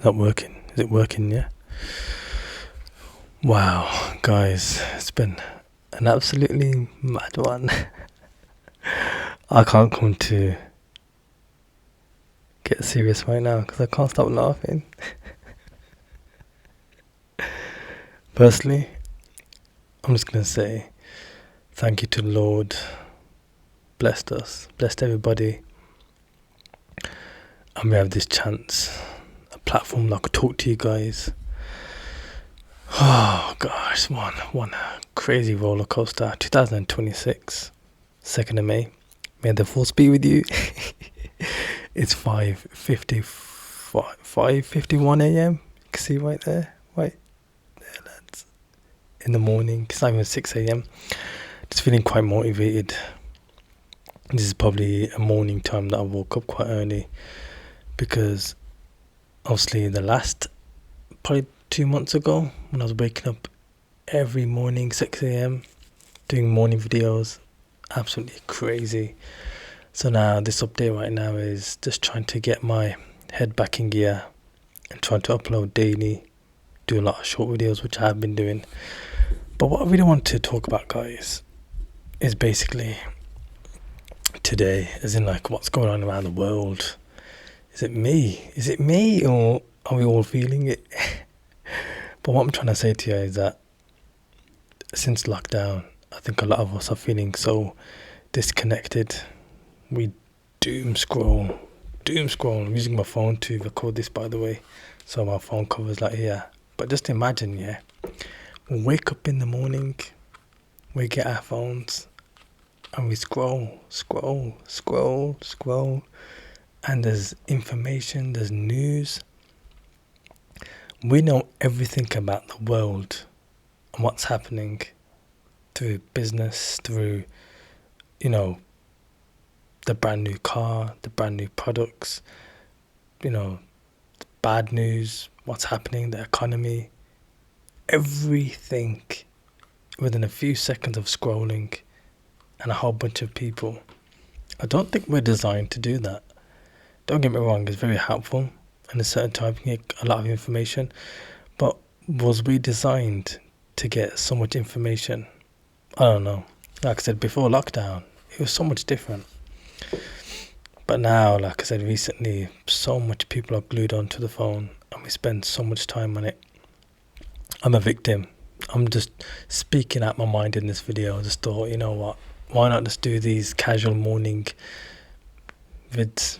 Not working. Is it working? Yeah. Wow, guys, it's been an absolutely mad one. I can't come to get serious right now because I can't stop laughing. Firstly, I'm just gonna say thank you to the Lord. Blessed us, blessed everybody, and we have this chance, a platform that I could talk to you guys. Oh gosh, one crazy roller coaster. 2026, 2nd of May. May the force be with you. It's 5:51 a.m. You can see right there, lads. In the morning, it's not even 6 a.m. Just feeling quite motivated. This is probably a morning time that I woke up quite early because obviously the last probably 2 months ago when I was waking up every morning 6 a.m. doing morning videos, absolutely crazy. So now this update right now is just trying to get my head back in gear and trying to upload daily, do a lot of short videos, which I have been doing. But what I really want to talk about, guys, is basically today, as in like what's going on around the world. Is it me or are we all feeling it? But what I'm trying to say to you is that since lockdown, I think a lot of us are feeling so disconnected. We doom scroll. I'm using my phone to record this, by the way, so my phone cover's like here. But just imagine, yeah, we wake up in the morning, we get our phones, and we scroll, and there's information, there's news. We know everything about the world and what's happening through business, through, the brand new car, the brand new products, the bad news, what's happening, the economy, everything within a few seconds of scrolling and a whole bunch of people. I don't think we're designed to do that. Don't get me wrong, it's very helpful and a certain time you get a lot of information, but was we designed to get so much information? I don't know. Like I said, before lockdown, it was so much different. But now, like I said recently, so much people are glued onto the phone and we spend so much time on it. I'm a victim. I'm just speaking out my mind in this video. I just thought, you know what, why not just do these casual morning videos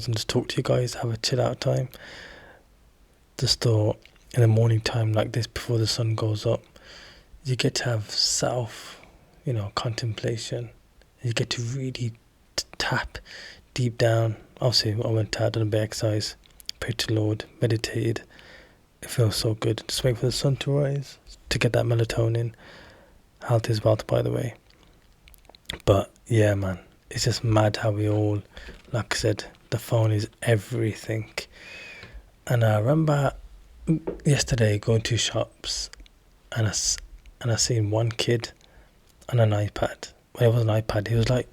and just talk to you guys, have a chill out time. Just thought in the morning time like this before the sun goes up, you get to have contemplation. You get to really tap deep down. Obviously, I went out, done a bit of exercise, prayed to the Lord, meditated. It feels so good. Just wait for the sun to rise to get that melatonin. Health is wealth, by the way. But yeah, man, it's just mad how we all, like I said, the phone is everything. And I remember yesterday going to shops and I seen one kid on an iPad. Well, it was an iPad. He was like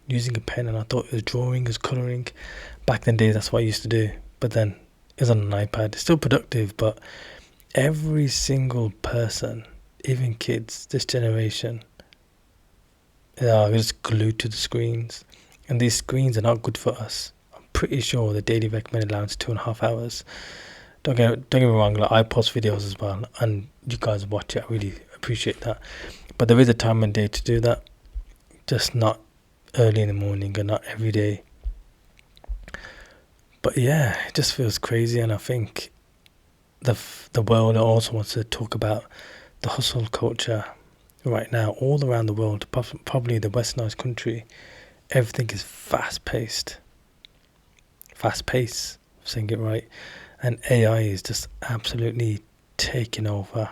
using a pen, and I thought it was drawing, it was colouring. Back in the days, that's what I used to do. But then it was on an iPad. It's still productive, but every single person, even kids, this generation, are just glued to the screens. And these screens are not good for us. I'm pretty sure the daily recommended allowance is 2.5 hours. Don't get me wrong, like I post videos as well, and you guys watch it. I really appreciate that. But there is a time and day to do that. Just not early in the morning and not every day. But yeah, it just feels crazy, and I think the world also wants to talk about the hustle culture right now all around the world, probably the westernized country. Everything is fast paced, saying it right, and AI is just absolutely taking over.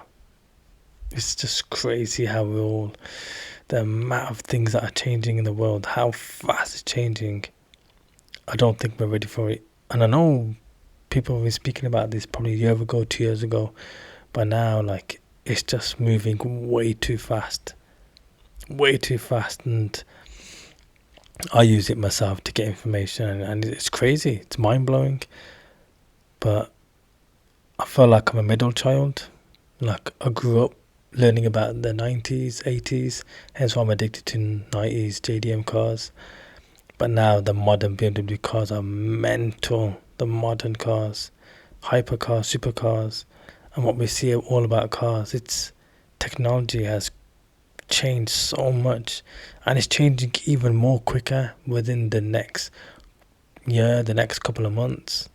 It's just crazy how the amount of things that are changing in the world, how fast it's changing. I don't think we're ready for it. And I know people have been speaking about this probably a year ago, 2 years ago, but now like it's just moving way too fast. And I use it myself to get information, and it's crazy. It's mind blowing. but I feel like I'm a middle child. Like I grew up learning about the 90s, 80s, hence why I'm addicted to 90s JDM cars. But now the modern BMW cars are mental. The modern cars, hypercars, supercars, and what we see all about cars. It's technology has changed so much, and it's changing even more quicker within the next year, the next couple of months.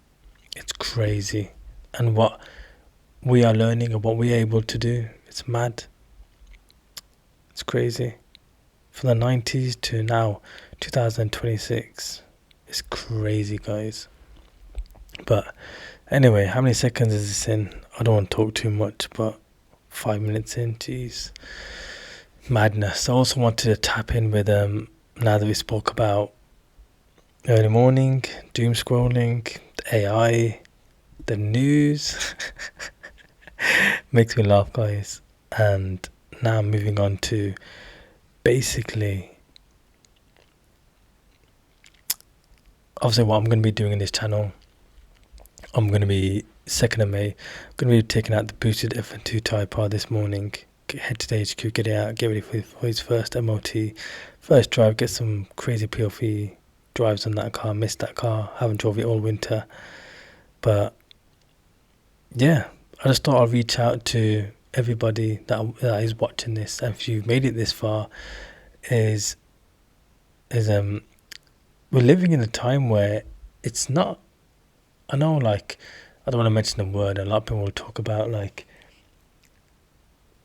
It's crazy, and what we are learning and what we're able to do, it's mad. It's crazy. From the 90s to now, 2026. It's crazy, guys. But anyway, how many seconds is this in? I don't want to talk too much, but 5 minutes in, jeez. Madness. I also wanted to tap in with now that we spoke about early morning, doom scrolling, the AI, the news. Makes me laugh, guys. And now moving on to basically, obviously, what I'm going to be doing in this channel. I'm going to be 2nd of May. I'm going to be taking out the boosted FN2 Type R this morning. Head to the HQ, get it out, get ready for his first MOT, first drive, get some crazy PLV drives on that car. Missed that car, haven't drove it all winter. But yeah, I just thought I'd reach out to everybody that is watching this, and if you've made it this far, is we're living in a time where it's not, I know, like, I don't want to mention the word, a lot of people will talk about, like,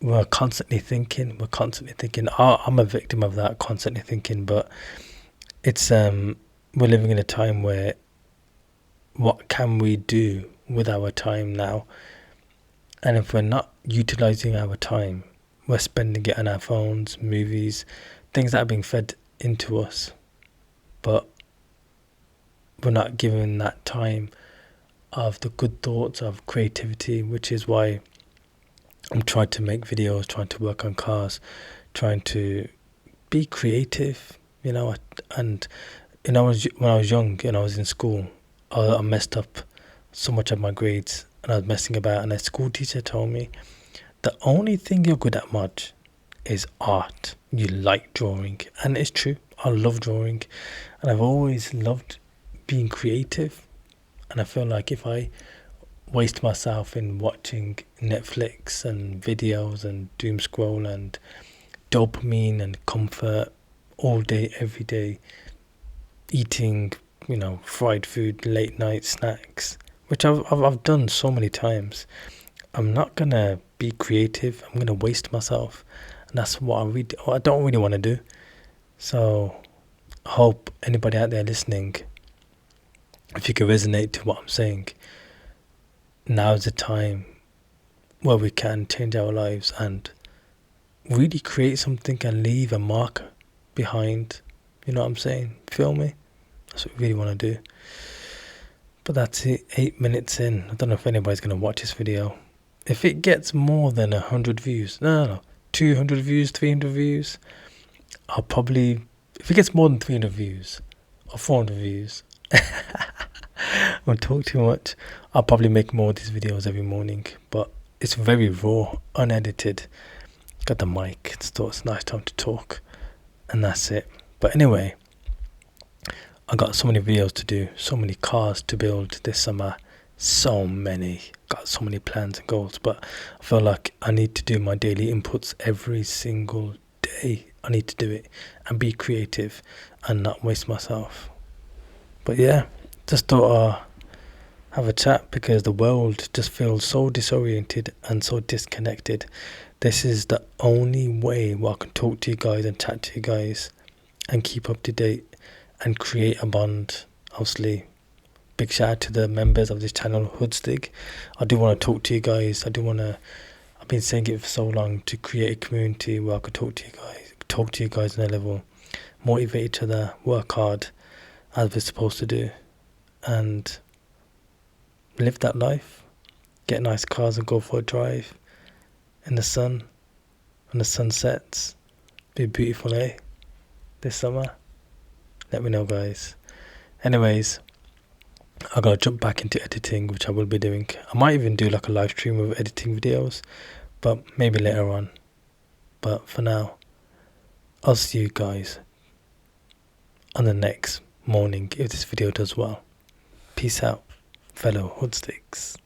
we're constantly thinking. I'm a victim of that, constantly thinking, but it's we're living in a time where what can we do with our time now? And if we're not utilizing our time, we're spending it on our phones, movies, things that are being fed into us, but we're not giving that time of the good thoughts of creativity, which is why I'm trying to make videos, trying to work on cars, trying to be creative, and when I was young and I was in school, I messed up so much of my grades, and I was messing about, and a school teacher told me, the only thing you're good at, Marge, is art. You like drawing. And it's true, I love drawing, and I've always loved being creative. And I feel like if I waste myself in watching Netflix and videos and doom scroll and dopamine and comfort all day, every day, eating, fried food, late night snacks, which I've done so many times, I'm not gonna be creative. I'm gonna waste myself, and that's what I don't really want to do. So I hope anybody out there listening, if you can resonate to what I'm saying, now's the time where we can change our lives and really create something and leave a mark behind. You know what I'm saying? Feel me? That's what we really want to do. But that's it, 8 minutes in. I don't know if anybody's going to watch this video. If it gets more than 100 views, no, 200 views, 300 views, I'll probably, if it gets more than 300 views or 400 views, I won't talk too much, I'll probably make more of these videos every morning. But it's very raw, unedited. Got the mic, it's a nice time to talk, and that's it. But anyway, I got so many videos to do, so many cars to build this summer, so many, got so many plans and goals, but I feel like I need to do my daily inputs every single day. I need to do it and be creative and not waste myself. But yeah, just thought I'd have a chat because the world just feels so disoriented and so disconnected. This is the only way where I can talk to you guys and chat to you guys and keep up to date and create a bond. Obviously, big shout out to the members of this channel, Hoodstig. I do want to talk to you guys. I've been saying it for so long, to create a community where I could talk to you guys on a level, motivate each other, work hard as we're supposed to do, and live that life. Get nice cars and go for a drive in the sun when the sun sets. Be beautiful, this summer. Let me know, guys. Anyways, I gotta jump back into editing, which I will be doing. I might even do like a live stream of editing videos, but maybe later on. But for now, I'll see you guys on the next morning if this video does well. Peace out, fellow Hoodsticks.